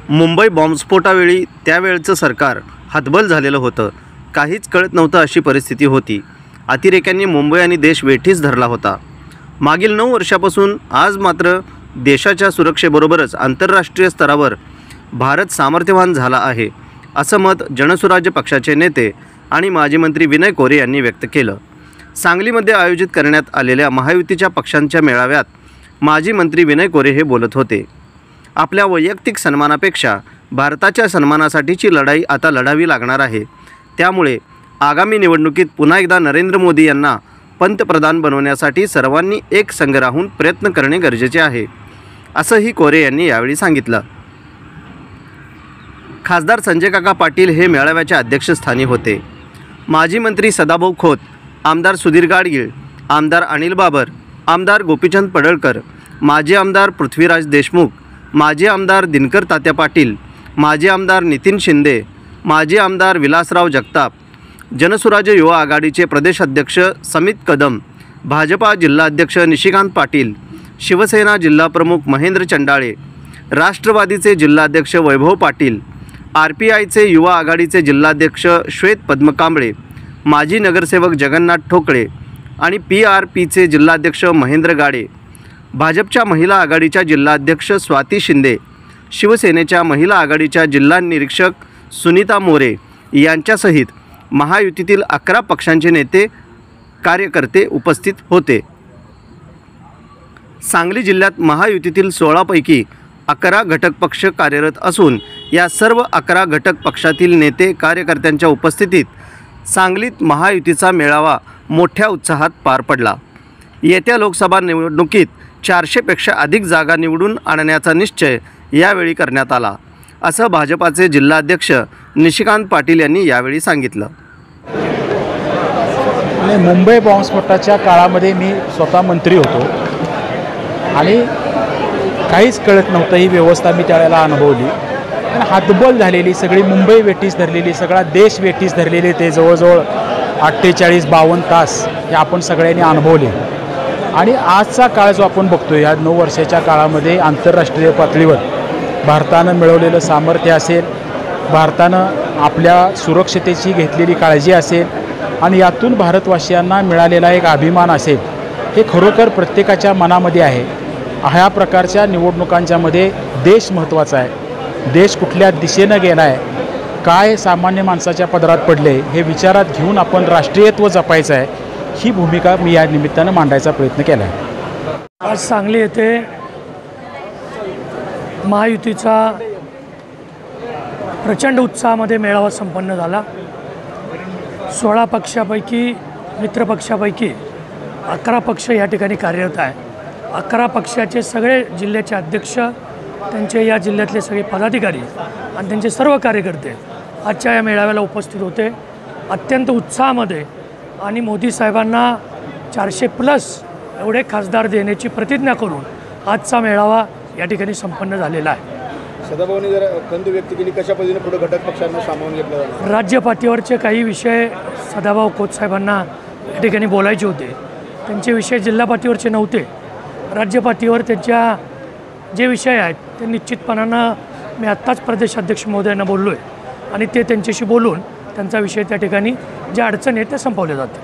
मुंबई बॉम्बस्फोटावेळी त्यावेळचं सरकार हतबल झालेलं होतं. काहीच कळत नव्हतं अशी परिस्थिती होती. अतिरेक्यांनी मुंबई आणि देश वेठीस धरला होता. मागील 9 वर्षापासून आज मात्र देशाच्या सुरक्षेबरोबरच आंतरराष्ट्रीय स्तरावर भारत सामर्थ्यवान झाला आहे, असं मत जनसुराज्य पक्षाचे नेते आणि माजी मंत्री विनय कोरे यांनी व्यक्त केलं. सांगलीमध्ये आयोजित करण्यात आलेल्या महायुतीच्या पक्षांच्या मेळाव्यात माजी मंत्री विनय कोरे हे बोलत होते. आपल्या वैयक्तिक सन्मानापेक्षा भारताच्या सन्मानासाठीची लढाई आता लढावी लागणार आहे. त्यामुळे आगामी निवडणुकीत पुन्हा एकदा नरेंद्र मोदी यांना पंतप्रधान बनवण्यासाठी सर्वांनी एक संघ राहून प्रयत्न करणे गरजेचे आहे, असंही कोरे यांनी यावेळी सांगितलं. खासदार संजय काका पाटील हे मेळाव्याच्या अध्यक्षस्थानी होते. माजी मंत्री सदाभाऊ खोत, आमदार सुधीर गाडगीळ, आमदार अनिल बाबर, आमदार गोपीचंद पडळकर, माजी आमदार पृथ्वीराज देशमुख, माजी आमदार दिनकर तात्या पाटील, माजी आमदार नितीन शिंदे, माजी आमदार विलासराव जगताप, जनसुराज्य युवा आघाडीचे प्रदेश अध्यक्ष समित कदम, भाजपा जिल्हाध्यक्ष निशिकांत पाटील, शिवसेना जिल्हाप्रमुख महेंद्र चंडाळे, राष्ट्रवादीचे जिल्हाध्यक्ष वैभव पाटील, RPIचे युवा आघाडीचे जिल्हाध्यक्ष श्वेत पद्मकांबळे, माजी नगरसेवक जगन्नाथ ठोकळे आणि PRPचे जिल्हाध्यक्ष महेंद्र गाडे, भाजपच्या महिला आघाडीच्या जिल्हाध्यक्ष स्वाती शिंदे, शिवसेनेच्या महिला आघाडीच्या जिल्हा निरीक्षक सुनीता मोरे यांच्यासहित महायुतीतील 11 पक्षांचे नेते कार्यकर्ते उपस्थित होते. सांगली जिल्ह्यात महायुतीतील 16 पैकी 11 घटक पक्ष कार्यरत असून या सर्व 11 घटक पक्षातील नेते कार्यकर्त्यांच्या उपस्थितीत सांगलीत महायुतीचा मेळावा मोठ्या उत्साहात पार पडला. येत्या लोकसभा निवडणुकीत 400पेक्षा अधिक जागा निवडून आणण्याचा निश्चय यावेळी करण्यात आला, असं भाजपाचे जिल्हाध्यक्ष निशिकांत पाटील यांनी यावेळी सांगितलं. मुंबई बॉम्बस्फोटाच्या काळामध्ये मी स्वतः मंत्री होतो आणि काहीच कळत नव्हतं. ही व्यवस्था मी त्यावेळेला अनुभवली. हातबल झालेली सगळी मुंबई वेठीस धरलेली, सगळा देश वेठीस धरलेले ते जवळजवळ 48-52 तास हे आपण सगळ्यांनी अनुभवले. आणि आजचा काळ जो आपण बघतो, या 9 वर्षाच्या काळामध्ये आंतरराष्ट्रीय पातळीवर भारतानं मिळवलेलं सामर्थ्य असेल, भारतानं आपल्या सुरक्षतेची घेतलेली काळजी असेल आणि यातून भारतवासियांना मिळालेला एक अभिमान असेल, हे खरोखर प्रत्येकाच्या मनामध्ये आहे. ह्या प्रकारच्या निवडणुकांच्यामध्ये देश महत्त्वाचा आहे. देश कुठल्या दिशेनं गेला आहे, काय सामान्य माणसाच्या पदरात पडले, हे विचारात घेऊन आपण राष्ट्रीयत्व जपायचं आहे, ही भूमिका मी या निमित्तानं मांडायचा प्रयत्न केला आहे. आज सांगली येथे महायुतीचा प्रचंड उत्साहामध्ये मेळावा संपन्न झाला. 16 पक्षापैकी, मित्रपक्षापैकी 11 पक्ष या ठिकाणी कार्यरत आहे. 11 पक्षाचे सगळे जिल्ह्याचे अध्यक्ष, त्यांचे या जिल्ह्यातले सगळे पदाधिकारी आणि त्यांचे सर्व कार्यकर्ते आजच्या या मेळाव्याला उपस्थित होते. अत्यंत उत्साहामध्ये आणि मोदी साहेबांना 400+ एवढे खासदार देण्याची प्रतिज्ञा करून आजचा मेळावा या ठिकाणी संपन्न झालेला आहे. सदाभाऊंनी जर खंत व्यक्त केली, कशा पद्धतीने पुढे घटक पक्षांना सामावून घेतलं? राज्य पातळीवरचे काही विषय सदाभाऊ खोत साहेबांना या ठिकाणी बोलायचे होते. त्यांचे विषय जिल्हा पातळीवरचे नव्हते. राज्य पातळीवर त्यांच्या जे विषय आहेत ते निश्चितपणानं मी आत्ताच प्रदेशाध्यक्ष महोदयांना बोललो आहे आणि ते त्यांच्याशी बोलून त्यांचा विषय त्या ठिकाणी ज्या अडचणी आहेत त्या संपवल्या जातात.